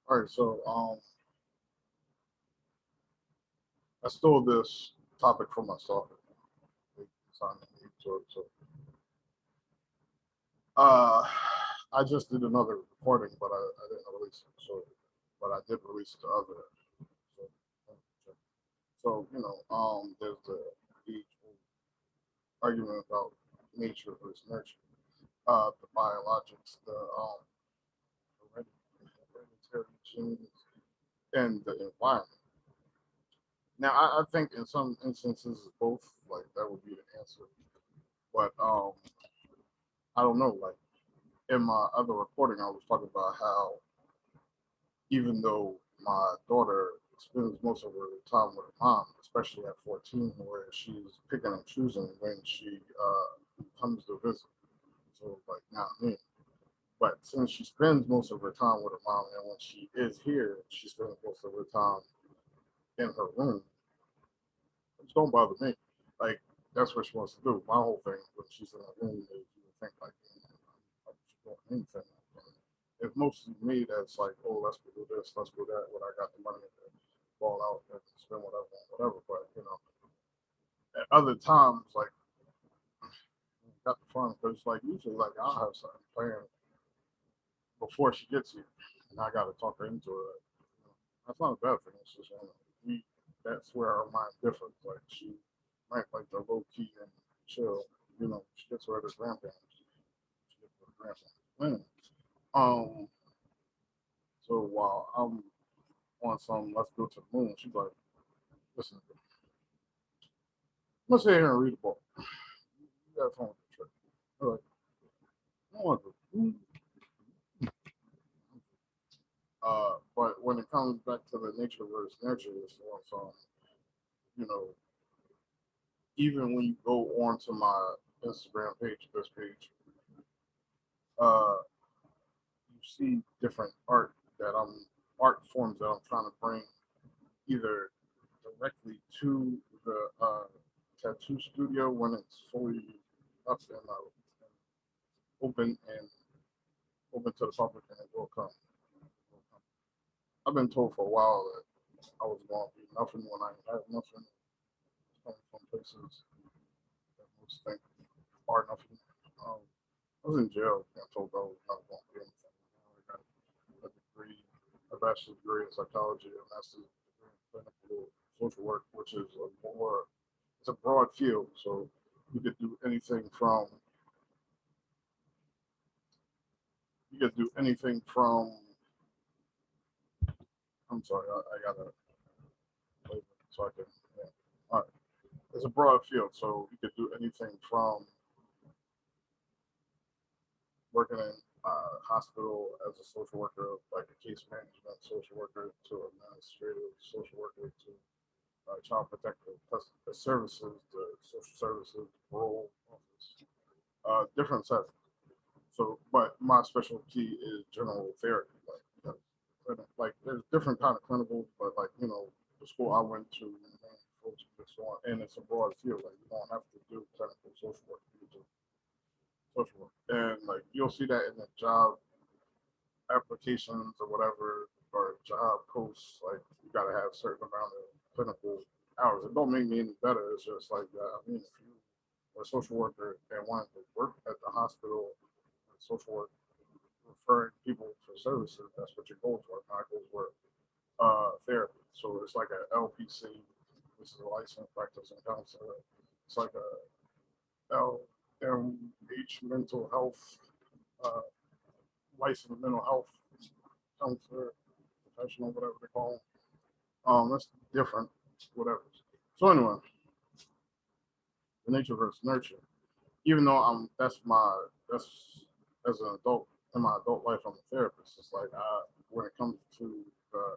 All right, so I stole this topic from myself. They assigned me to it, so uh, I just did another recording, but I didn't release it. So, but I did release the other. So, there's the argument about nature versus nurture, the biologics, the hereditary genes, and the environment. Now, I think in some instances, both like that would be the answer. But I don't know. Like in my other recording, I was talking about how even though my daughter spends most of her time with her mom, especially at 14, where she's picking and choosing when she comes to visit. So like not me. But since she spends most of her time with her mom, and when she is here, she spends most of her time in her room. It don't bother me. Like that's what she wants to do. My whole thing when she's in her room is you would think like, I'm doing anything. And if mostly me, that's like, oh, let's go do this, let's do that. When I got the money to ball out and spend whatever, whatever. But at other times, like got the fun because like usually like I'll have something planned before she gets here, and I got to talk her into it. That's not a bad thing. It's just we that's where our mind differs. Like she might like the low key and chill. She gets her at her grandparents. She gets her grandparents. Um, so while I'm on some let's go to the moon, she's like, listen, let's sit here and read a book. You got fun with the trip. I'm like, I want to. But when it comes back to the nature versus nurture, it's you know, even when you go onto my Instagram page, this page, uh, you see different art forms that I'm trying to bring either directly to the tattoo studio when it's fully up and open and open to the public, and it will come. I've been told for a while that I was going to be nothing when I had nothing, coming from places that most think are nothing. Um, I was in jail and told I was not going to do anything. I got a degree, a bachelor's degree in psychology, a master's degree in clinical social work, which is it's a broad field. So you could do anything from, I'm sorry, I got to, so I can, yeah. All right. It's a broad field. So you could do anything from working in a hospital as a social worker, like a case management social worker, to administrative social worker, to child protective services, the social services, parole office, different settings. So, but my specialty is general therapy. Like there's different kind of clinicals, but the school I went to, and it's a broad field. Like you don't have to do clinical social work. You do social work, and like you'll see that in the job applications or whatever, or job posts. Like you got to have a certain amount of clinical hours. It don't make me any better. It's just like I mean, if you are a social worker and wanted to work at the hospital, social work referring people for services, that's what your goals were. My goals were therapy. So it's like a LPC, which is a licensed practicing counselor. It's like a LMH mental health, uh, licensed mental health counselor, professional, whatever they call them. That's different, whatever. So anyway, the nature versus nurture. Even though that's as an adult in my adult life, I'm a therapist. It's like when it comes to the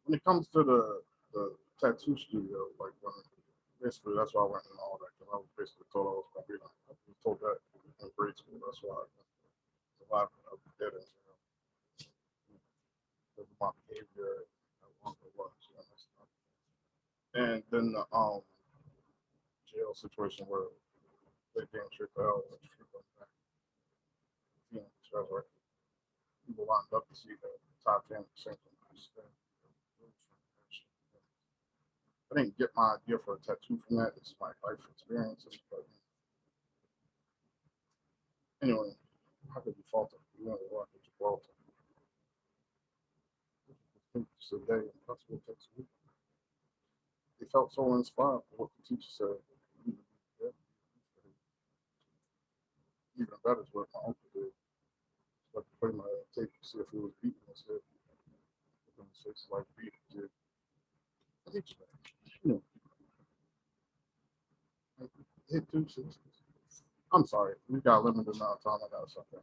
when it comes to the tattoo studio, like when basically that's why I went and all that because I was basically told I was gonna be like I was told that in grade school. That's why a lot of dead ends, because of my behavior and how long it was. And then the jail situation where they damn sure to hell with people back. Phoenix, that's right. People lined up to see the top 10% of I didn't get my idea for a tattoo from that. It's my life experiences. But anyway, how could you fault it? You know what? Could you fault it? Today, impossible text week. They felt so inspired for what the teacher said. Yeah, even better is what my uncle did. Like to play my tape to see if he was beating us. Within 6 like beat it did. I think you know, hit 2 6. I'm sorry, we got a limited amount of time. I got something.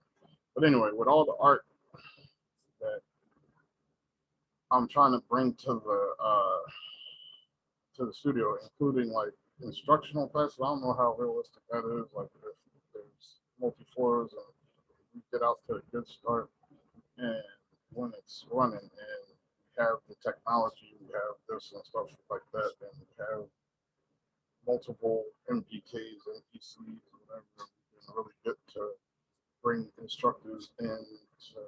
But anyway, with all the art that I'm trying to bring to the studio, including like instructional classes. I don't know how realistic that is. Like if there's multi floors and we get out to a good start, and when it's running and we have the technology, we have this and stuff like that, and we have multiple MPKs, NPCs, whatever, we can really get to bring instructors in to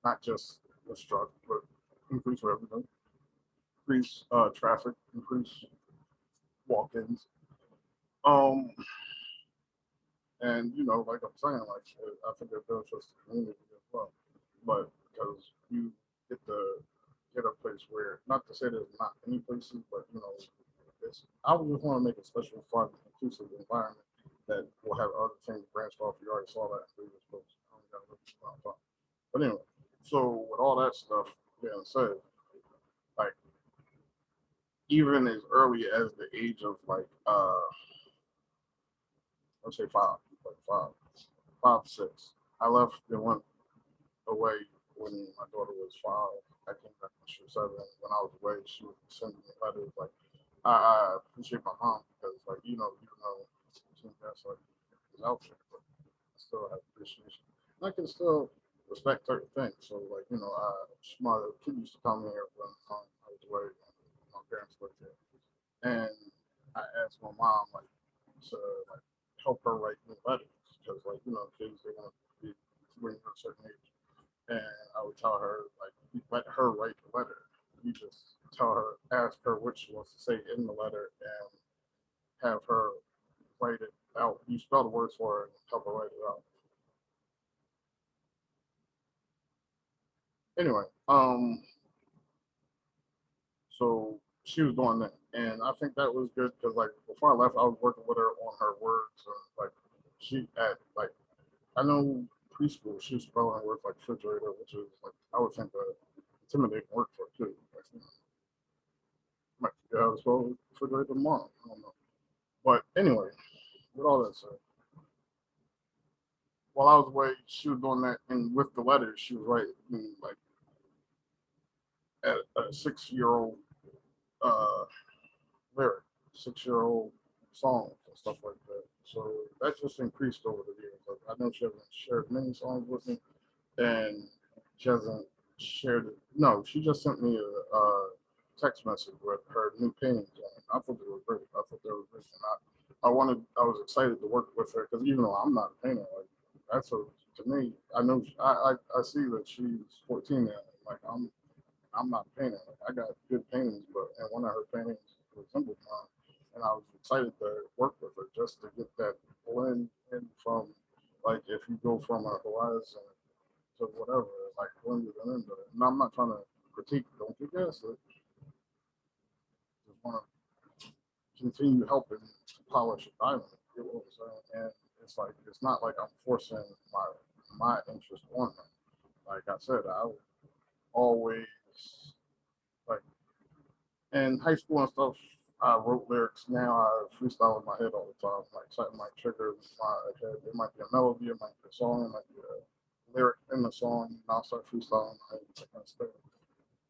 not just instruct, but increase revenue, increase traffic, increase walk-ins. Um, and like I'm saying, like I think it benefits the community as well. But because you get to get a place where, not to say there's not any places, but it's I would just want to make a special, fun, inclusive environment that will have other things branched off. You already saw that in previous posts. I only got a little bit of time. But anyway, so with all that stuff being said, like even as early as the age of like let's say five, like 5, 6. I left and went away when my daughter was 5. I came back when she was 7. When I was away, she would send me letters like, I appreciate my mom because, like, even though she that's like is out there, but I still have appreciation. And I can still respect certain things. So, like, my kid used to come here when I was away. My parents lived here, and I asked my mom like to like help her write me letters because, like, kids they want to be when you're a certain age, and I would tell her like let her write the letter. You just tell her, ask her what she wants to say in the letter, and have her write it out. You spell the words for her and help her write it out. Anyway, so she was doing that, and I think that was good because like before I left, I was working with her on her words, and like she at like I know preschool, she was spelling words like refrigerator, which is like I would think intimidating work for her too. Like, might forget how to spell refrigerator tomorrow. I don't know. But anyway, with all that said, while I was away, she was doing that, and with the letters, she was writing like at a 6 year old uh, lyric, 6 year old songs and stuff like that. So that just increased over the years. Like, I know she hasn't shared many songs with me, and she hasn't shared it. No, she just sent me a text message with her new paintings on it. I thought they were great. I thought they were great. And I was excited to work with her because even though I'm not a painter, like that's a to me, I know I see that she's 14 now. Like I'm not painting. Like, I got good paintings, but and one of her paintings resembled mine, and I was excited to work with her just to get that blend in from like if you go from a horizon to whatever, like blended in there. And I'm not trying to critique. Don't get gaslit. Just want to continue helping to polish a diamond. You know what I'm saying? And it's like it's not like I'm forcing my interest on them. Like I said, I would always like in high school and stuff. I wrote lyrics. Now I freestyle in my head all the time. Like something might trigger my head. It might be a melody, it might be a song, it might be a lyric in the song, and I'll start freestyling.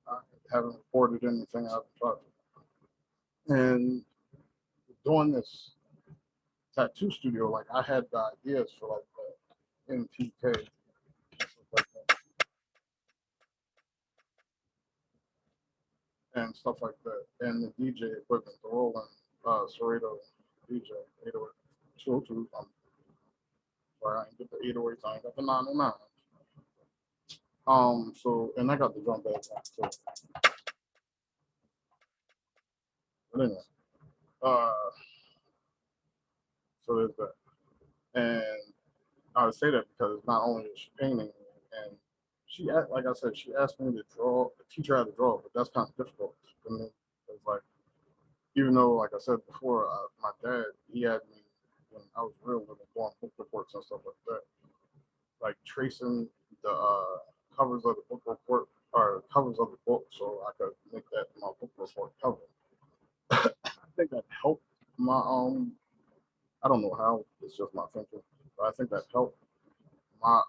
I haven't recorded anything. I haven't tried to. And doing this tattoo studio, like I had the ideas for like the NPK and stuff like that, and the DJ equipment, the Roland Serrato DJ 808. 202. Sorry, I ain't get the 808s. I ain't got the 909. So, and I got the drum bag too. But anyway, uh, so there's that. And I would say that because not only is she painting, and like I said, she asked me to draw, teach her how to draw, but that's kind of difficult for me. It's like, even though, like I said before, my dad, he had me when I was real little doing book reports and stuff like that, like tracing the covers of the book report or covers of the book, so I could make that my book report cover. I think that helped my I don't know how, it's just my thinking, but I think that helped my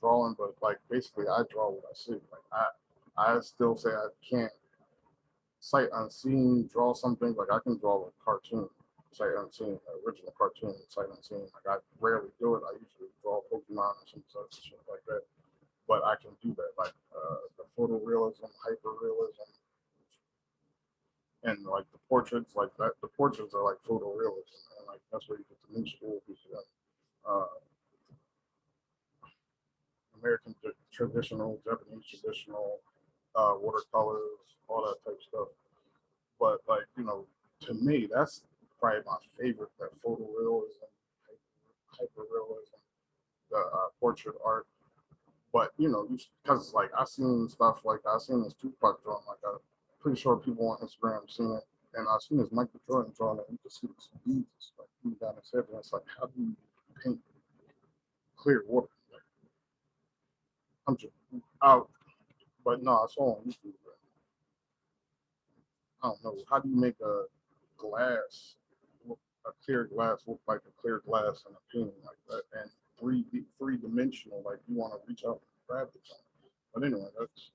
drawing. But like basically, I draw what I see. Like I still say I can't sight unseen draw something. Like I can draw a cartoon, sight unseen, original cartoon, sight unseen. Like I rarely do it. I usually draw Pokemon or some such shit like that. But I can do that, like the photorealism, hyperrealism, and like the portraits, like that. The portraits are like photorealism, and like that's where you get the new school, uh, American traditional, Japanese traditional, watercolors, all that type of stuff. But like to me, that's probably my favorite. That photorealism, hyperrealism, the portrait art. But because like I seen stuff like I seen this Tupac drawing. Like I'm pretty sure people on Instagram seen it, and I seen this Michael Jordan drawing, and you can see this beads like down his head, and it's like, how do you paint clear water? Like, I'm just out. But no, I saw on YouTube. I don't know. How do you make a glass, a clear glass, look like a clear glass in a painting like that, and three dimensional? Like you want to reach out and grab it. But anyway, that's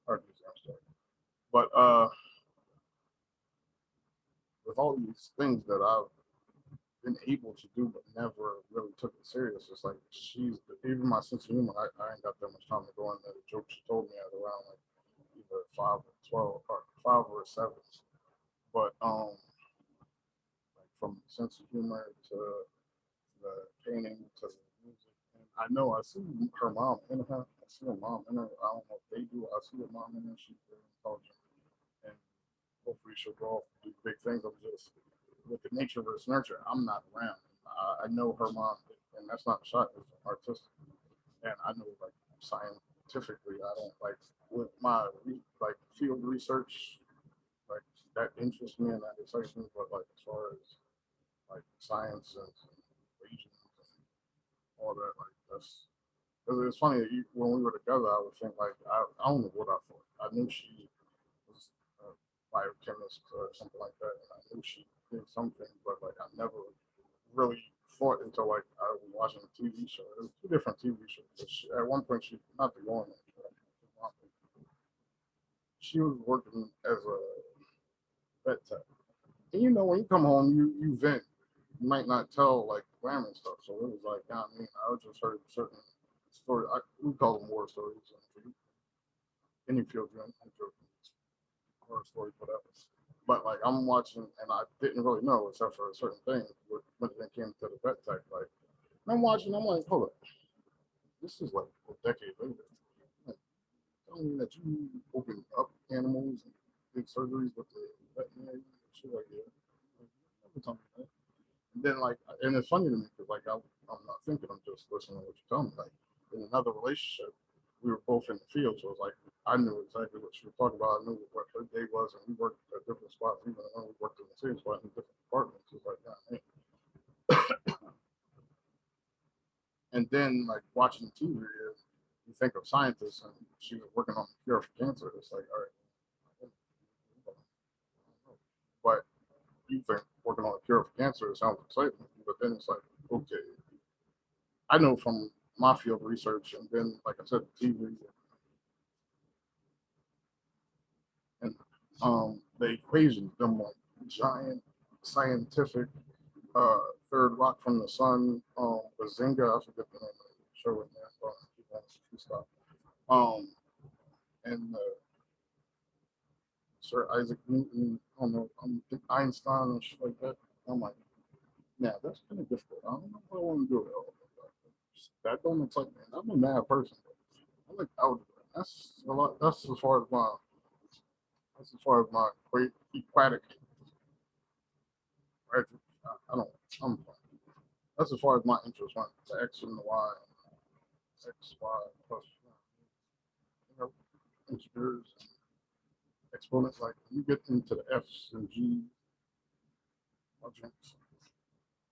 hard to say. But with all these things that I've been able to do, but never really took it serious, it's like even my sense of humor. I ain't got that much time to go into the joke she told me at around like either 5 or 12 or 5 or 7. But like from sense of humor to the painting to the music. And I know I see her mom in her. I see her mom in her. I don't know if they do. I see her mom in her. She's very intelligent. And hopefully she'll grow up and do big things. I'm just, with the nature versus nurture, I'm not around. I know her mom, and that's not a shot, it's artistic. And I know, like, scientifically, I don't, like, with my, like, field research, like, that interests me and that excites me. But, like, as far as, like, science and regions and all that. Like that's it's funny that when we were together, I would think like I don't know what I thought. I knew she was a biochemist or something like that, and I knew she did something, but like I never really thought until like I was watching a TV show. It was two different TV shows. At one point, she not the one. She was working as a vet tech. And when you come home, you vent. You might not tell like glamour stuff. So it was like, I mean, I just heard certain stories. We call them war stories. Any field you're in, horror stories, whatever. But like I'm watching, and I didn't really know except for a certain thing when it came to the vet tech. Like I'm watching, I'm like, hold up, this is like a decade later. Like, telling me that you open up animals and did surgeries with the veterinary and shit like that. Like, never told me that. And then like, and it's funny to me because like I'm not thinking, I'm just listening to what you tell me. Like in another relationship, we were both in the field, so it was like I knew exactly what she was talking about. I knew what her day was, and we worked at different spots, even though we worked in the same spot in different departments. It was like, nah, man. And then like watching TV, you think of scientists, and she was working on the cure for cancer. It's like, all right, but you think working on a cure for cancer, it sounds exciting, but then it's like, okay, I know from my field research, and then like I said, TV and the equations, them like giant scientific third rock from the sun, Bazinga, I forget the name of the show with that, and Sir Isaac Newton, I don't know, Einstein and shit like that. I'm like, kind of difficult. I don't know if I want to do it all. That don't excite me. I'm a mad person. I like algebra. That's a lot. That's as far as my aquatic. Right? I don't. I'm. That's as far as my interest went. The X and the Y, X, Y plus, you know, integers, exponents. Like you get into the F's and G's, adjuncts,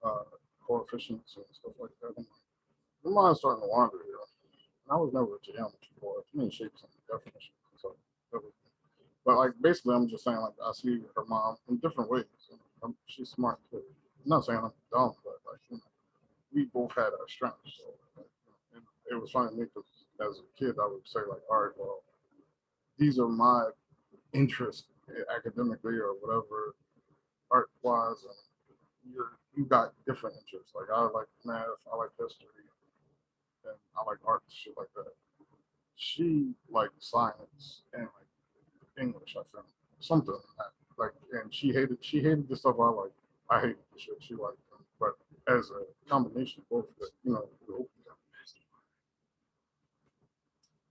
uh, coefficients and stuff like that. My mind's starting to wander here. And I was never a geometry boy. Too many shapes and definitions. So, but like basically, I'm just saying like I see her mom in different ways. She's smart too. I'm not saying I'm dumb, but like we both had our strengths. So and it was funny to me because as a kid, I would say like, all right, well, these are my interests academically or whatever, art wise, and you got different interests. Like I like math, I like history, and I like art, shit like that. She liked science and like English, I think, something like that. Like, and she hated the stuff I like. I hated the shit she liked, but as a combination of both,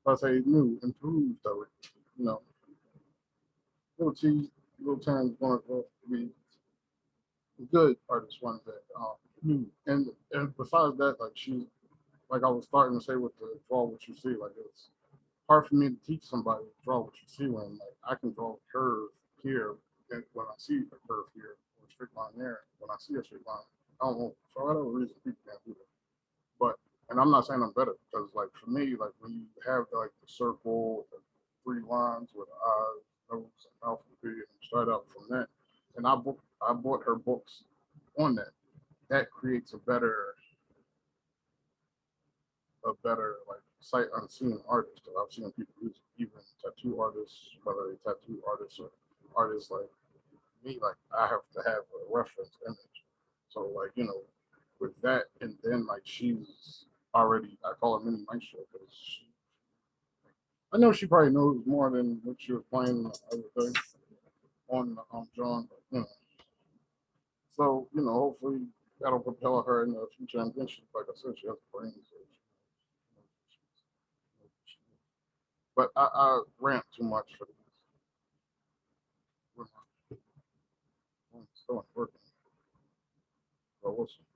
I say new, improved, though, you know, little T, little times going to be good artists one day. New, and besides that, like like I was starting to say with the draw what you see, like it's hard for me to teach somebody to draw what you see when like I can draw a curve here and when I see a curve here or a straight line there, when I see a straight line, I don't know for whatever reason people can't do that. But and I'm not saying I'm better because like for me, like when you have like the circle, the three lines with eyes, nose, and mouth, and you start out from that. And I bought her books on that. That creates a better like sight unseen artist. Because I've seen people use it, even tattoo artists, whether they tattoo artists or artists like me, like I have to have a reference image. So like with that, and then like she's already I call her mini maestro because I know she probably knows more than what she was playing the other day on John. But, so hopefully that'll propel her in the future ambitions. Like I said, she has a brain. So but I rant too much for this. We're not still working. So we'll see.